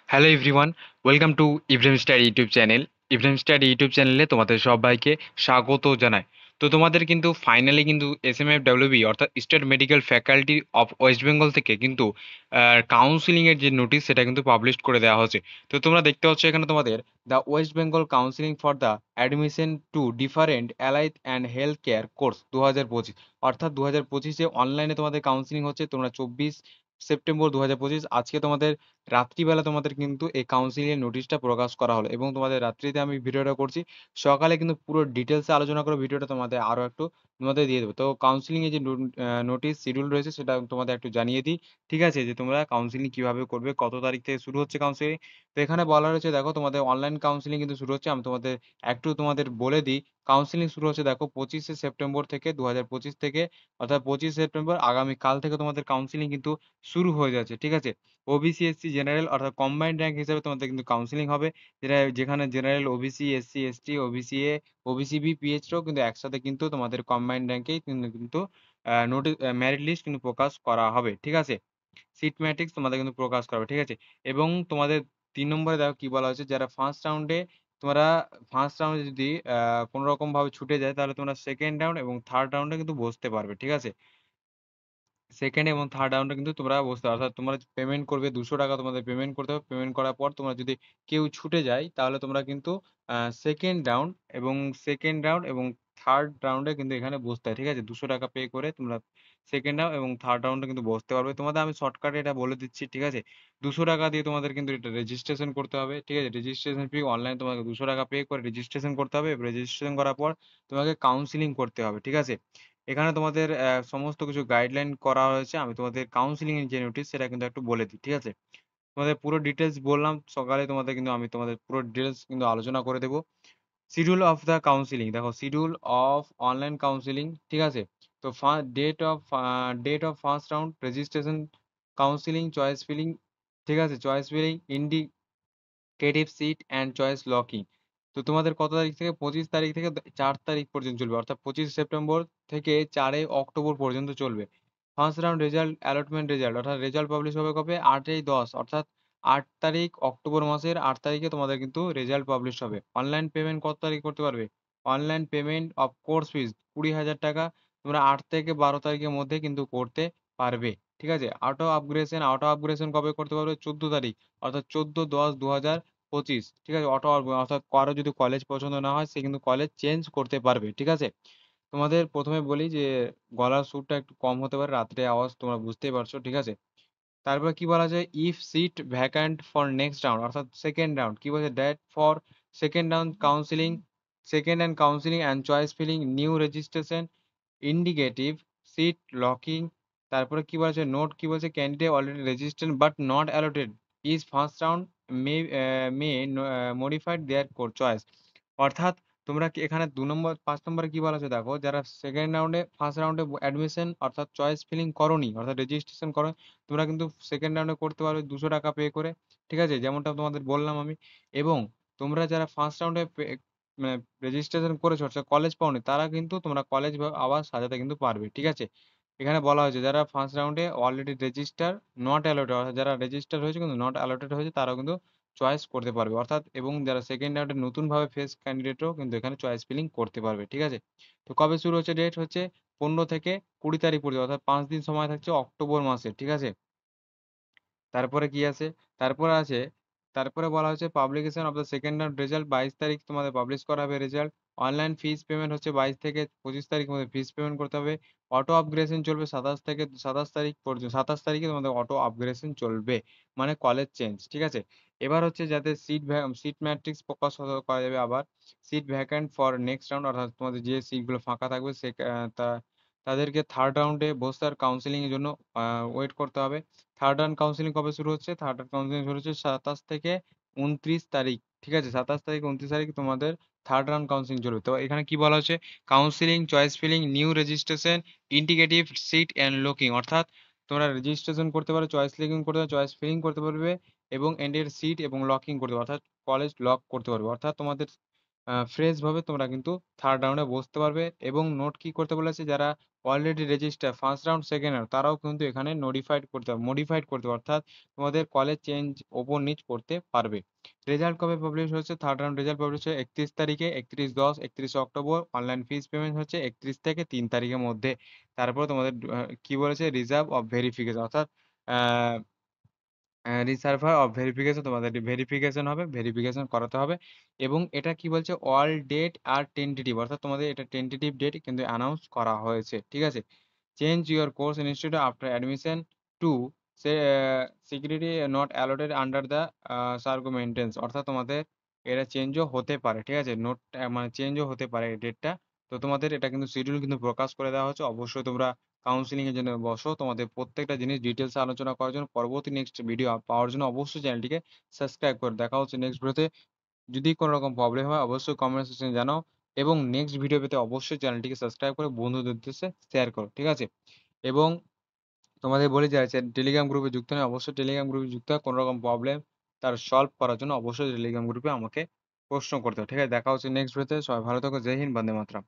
Hello everyone, welcome to Ibrahim star YouTube channel. Ibrahim star YouTube চ্যানেলে তোমাদের সবাইকে স্বাগত জানাই। তো তোমাদের কিন্তু ফাইনালি কিন্তু SMFWB অর্থাৎ state medical faculty of West Bengal থেকে কিন্তু কাউন্সিলিংয়ের যে নোটিশ সেটা কিন্তু পাবলিশ করে দেওয়া হচ্ছে। তো তোমরা দেখতে পাচ্ছ এখানে তোমাদের the West Bengal counselling for the admission to different allied and health care course 2025, অর্থাৎ 2025-এ অনলাইনে তোমাদের কাউন্সিলিং হচ্ছে। তোমরা 24 সেপ্টেম্বর 2025 আজকে তোমাদের রাত্রিবেলা তোমাদের কিন্তু এই কাউন্সিলিং এর নোটিশটা প্রকাশ করা হলো এবং তোমাদের রাত্রিতে আমি ভিডিওটা করছি। সকালে কিন্তু পুরো ডিটেলসে আলোচনা করে ভিডিওটা তোমাদের আরো একটু তোমাদের দিয়ে দেবো। তো কাউন্সিলিং এর যে নোটিশ শিডিউল রয়েছে সেটা তোমাদের একটু জানিয়ে দিই। ঠিক আছে, যে তোমরা কাউন্সিলিং কিভাবে করবে, কত তারিখ থেকে শুরু হচ্ছে কাউন্সিলিং। তো এখানে বলা রয়েছে, দেখো তোমাদের অনলাইন কাউন্সিলিং কিন্তু শুরু হচ্ছে। আমি তোমাদের বলে দিই। কাউন্সিলিং শুরু হচ্ছে দেখো 25 সেপ্টেম্বর থেকে 2025 থেকে, অর্থাৎ 25 সেপ্টেম্বর আগামী কাল থেকে তোমাদের কাউন্সিলিং কিন্তু শুরু হয়ে যাচ্ছে। ঠিক আছে, ওবিসি এসসি জেনারেল অর্থাৎ কম্বাইন্ড র্যাঙ্ক হিসেবে তোমাদের কিন্তু কাউন্সিলিং হবে, যেখানে general OBC SC ST OBC A OBC B পিএইচও কিন্তু একসাথে কিন্তু তোমাদের কম্বাইন্ড র্যাঙ্কেই কিন্তু নোটিশ মেরিট লিস্ট কিন্তু প্রকাশ করা হবে। ঠিক আছে, সিট ম্যাট্রিক্স তোমাদের কিন্তু প্রকাশ করা হবে। ঠিক আছে, এবং তোমাদের 3 নম্বরে দেখো কি বলা হয়েছে, যারা তোমরা ফার্স্ট রাউন্ডে যদি কোনো রকম ভাবে ছুটে যায় তাহলে তোমরা সেকেন্ড রাউন্ড এবং থার্ড রাউন্ডে কিন্তু বসতে পারবে। ঠিক আছে, সেকেন্ড এবং থার্ড রাউন্ডে কিন্তু তোমরা বসতে পারো। অর্থাৎ তোমরা পেমেন্ট করবে 200 টাকা, তোমাদের পেমেন্ট করতে হবে। পেমেন্ট করার পর তোমরা যদি কেউ ছুটে যায় তাহলে তোমরা কিন্তু সেকেন্ড রাউন্ড এবং থার্ড রাউন্ডে কিন্তু এখানে বসতে হয়। ঠিক আছে, 200 টাকা পে করে তোমরা সেকেন্ড রাউন্ড এবং থার্ড রাউন্ডে কিন্তু বসতে পারবে। তোমাদের আমি শর্টকাটে এটা বলে দিচ্ছি। ঠিক আছে, 200 টাকা দিয়ে তোমাদের কিন্তু এটা রেজিস্ট্রেশন করতে হবে। ঠিক আছে, রেজিস্ট্রেশন ফি অনলাইন তোমাকে 200 টাকা পে করে রেজিস্ট্রেশন করতে হবে। রেজিস্ট্রেশন করার পর তোমাকে কাউন্সিলিং করতে হবে। ঠিক আছে, এখানে তোমাদের সমস্ত কিছু গাইডলাইন করা হয়েছে। আমি তোমাদের কাউন্সিলিং এর যে নোটিশ সেটা কিন্তু একটু বলে দিই। ঠিক আছে, তোমাদের পুরো ডিটেলস বললাম সকালে, আমি তোমাদের পুরো ডিটেলস কিন্তু আলোচনা করে দেবো। শিডিউল অফ দ্য কাউন্সিলিং দেখো, শিডিউল অফ অনলাইন কাউন্সিলিং। ঠিক আছে, তো date of first round registration, counselling, choice filling. ঠিক আছে, choice filling, creative seat and choice locking. তো তোমাদের কত তারিখ থেকে, 25 তারিখ থেকে 4 তারিখ পর্যন্ত চলবে, অর্থাৎ 25 সেপ্টেম্বর থেকে 4 অক্টোবর পর্যন্ত চলবে। First round result allotment result, অর্থাৎ রেজাল্ট পাবলিশ হবে কবে, 8-10, অর্থাৎ 8 তারিখ, অক্টোবর মাসের 8 তারিখে তোমাদের কিন্তু রেজাল্ট পাবলিশ হবে। অনলাইন পেমেন্ট কত তারিখ করতে পারবে, online payment of course fees 20,000 টাকা তোমরা 8 থেকে 12 তারিখের মধ্যে কিন্তু করতে পারবে। ঠিক আছে, আউট অফ আপগ্রেশন কবে করতে পারবে, 14 তারিখ, অর্থাৎ 14-10-2025। ঠিক আছে, অর্থাৎ কারো যদি কলেজ পছন্দ না হয় সে কিন্তু কলেজ চেঞ্জ করতে পারবে। ঠিক আছে, তোমাদের প্রথমে বলি যে গলার সুরটা একটু কম হতে পারে, রাত্রে আওয়াজ তোমরা বুঝতেই পারছো। ঠিক আছে, তারপর কি বলা যায়, if seat vacant for next round, অর্থাৎ সেকেন্ড রাউন্ড কি বলছে, date for second round counselling, second and counselling and choice filling, new registration, indicative seat locking. তারপরে কি বলছে, নোট কি বলছে, candidate already registered but not allotted is first round may may modified their choice. অর্থাৎ তোমরা কি এখানে 2 নম্বর 5 নম্বরে কি বলা আছে দেখো, যারা সেকেন্ড রাউন্ডে ফার্স্ট রাউন্ডে অ্যাডমিশন অর্থাৎ চয়েস ফিলিং করোনি, অর্থাৎ রেজিস্ট্রেশন করো, তোমরা কিন্তু সেকেন্ড রাউন্ডে করতে পারবে 200 টাকা পে করে। ঠিক আছে, যেমনটা তোমাদের বললাম আমি। এবং তোমরা যারা ফার্স্ট রাউন্ডে মানে রেজিস্ট্রেশন করেছো অর্থাৎ কলেজ পাওনি, তারা কিন্তু তোমরা কলেজ আবার সাজাতে কিন্তু পারবে। ঠিক আছে, এখানে বলা হয়েছে যারা ফার্স্ট রাউন্ডে অলরেডি রেজিস্টার নট অ্যালোটেড, অর্থাৎ যারা রেজিস্টার হয়েছে কিন্তু নট অ্যালোটেড হয়েছে তারাও কিন্তু চয়েস করতে পারবে। অর্থাৎ এবং যারা সেকেন্ড রাউন্ডে নতুন ভাবে ফ্রেশ ক্যান্ডিডেটও কিন্তু এখানে চয়েস ফিলিং করতে পারবে। ঠিক আছে, তো কবে শুরু হচ্ছে, ডেট হচ্ছে 15 থেকে 20 তারিখ পর্যন্ত, অর্থাৎ 5 দিন সময় থাকছে অক্টোবর মাসে। ঠিক আছে, তারপরে কি আছে, তারপরে আছে তারপরে বলা হচ্ছে publication of the second round result, 22 তারিখ তোমাদের পাবলিশ করা হবে রেজাল্ট। অনলাইন ফিস পেমেন্ট হচ্ছে 22 থেকে 25 তারিখ মধ্যে ফিস পেমেন্ট করতে হবে। অটো আপগ্রেডেশন চলবে 27 তারিখ পর্যন্ত, 27 তারিখে তোমাদের অটো আপগ্রেডেশন চলবে, মানে কলেজ চেঞ্জ। ঠিক আছে, এবার হচ্ছে যাতে সিট ম্যাট্রিক্স প্রকাশ করা যাবে আবার, seat vacant for next round, অর্থাৎ তোমাদের যে সিটগুলো ফাঁকা থাকবে তাদেরকে থার্ড রাউন্ডে বসে আর কাউন্সিলিং এর জন্য ওয়েট করতে হবে। থার্ড রাউন্ড কাউন্সিলিং কবে শুরু হচ্ছে, থার্ড রাউন্ড কাউন্সিলিং শুরু হচ্ছে 27 থেকে 29 তারিখ। ঠিক আছে, 27 থেকে 29 তারিখ তোমাদের থার্ড রাউন্ড কাউন্সিলিং চলবে। তো এখানে কি বলা হচ্ছে, counselling, choice filling, new registration, indicative seat and locking, অর্থাৎ তোমরা রেজিস্ট্রেশন করতে পারো, চয়েস ফিলিং করতে পারো, চয়েস ফিলিং করতে পারবে এবং এন্ডের সিট এবং লকিং করতে পারবে, অর্থাৎ কলেজ লক করতে পারবে। অর্থাৎ তোমাদের ফ্রেশ ভাবে তোমরা কিন্তু থার্ড রাউন্ডে বসতে পারবে। এবং নোট কি করতে বলেছে, যারা already register first round second round তারাও কিন্তু এখানে নোটিফাইড করতে হবে, মডিফাইড করতে হবে, অর্থাৎ তোমাদের কলেজ চেঞ্জ ওপর নিচ করতে পারবে। রেজাল্ট কবে পাবলিশ হচ্ছে? থার্ড রাউন্ড রেজাল্ট পাবলিশ হচ্ছে 31 তারিখে, 31/10, 31 অক্টোবর। অনলাইন ফিজ পেমেন্ট হচ্ছে 31 থেকে 3 তারিখের মধ্যে। তারপর তোমাদের কি বলেছে, রিজার্ভ অফ ভেরিফিকেশন, অর্থাৎ রিসার্ভার অফ ভেরিফিকেশন, তোমাদের ভেরিফিকেশন হবে, ভেরিফিকেশন করাতে হবে। এবং এটা কি বলছে, অল ডেট আর টেন্টেটিভ, অর্থাৎ তোমাদের এটা টেন্টেটিভ ডেট কিন্তু অ্যানাউন্স করা হয়েছে, ঠিক আছে। Change your course institute after admission to say security not allotted under the সার্গুমেন্টেন্স, অর্থাৎ তোমাদের এটা চেঞ্জও হতে পারে, ঠিক আছে। নোট মানে চেঞ্জও হতে পারে ডেটটা। তো তোমাদের এটা কিন্তু শিডিউল কিন্তু প্রকাশ করে দেওয়া হচ্ছে। অবশ্যই তোমরা কাউন্সিলিং এর জন্য বসো, তোমাদের প্রত্যেকটা জিনিস ডিটেলসে আলোচনা করার জন্য, পরবর্তী নেক্সট ভিডিও পাওয়ার জন্য অবশ্যই চ্যানেলটিকে সাবস্ক্রাইব করে দেখা হচ্ছে নেক্সট ভিডিওতে। যদি কোনো রকম প্রবলেম হয় অবশ্যই কমেন্ট সেকশনে জানাও, এবং নেক্সট ভিডিও পেতে অবশ্যই চ্যানেলটিকে সাবস্ক্রাইব করে বন্ধুদের উদ্দেশ্যে শেয়ার করো, ঠিক আছে। এবং তোমাদের বলে যে আছে টেলিগ্রাম গ্রুপে যুক্ত নেই, অবশ্যই টেলিগ্রাম গ্রুপে যুক্ত হয়। কোনো রকম প্রবলেম তার সলভ করার জন্য অবশ্যই টেলিগ্রাম গ্রুপে আমাকে প্রশ্ন করতে হবে, ঠিক আছে। দেখা হচ্ছে নেক্সট ভিডিওতে। সবাই ভালো থাকো। জয় হিন্দ, বন্দে মাতরম।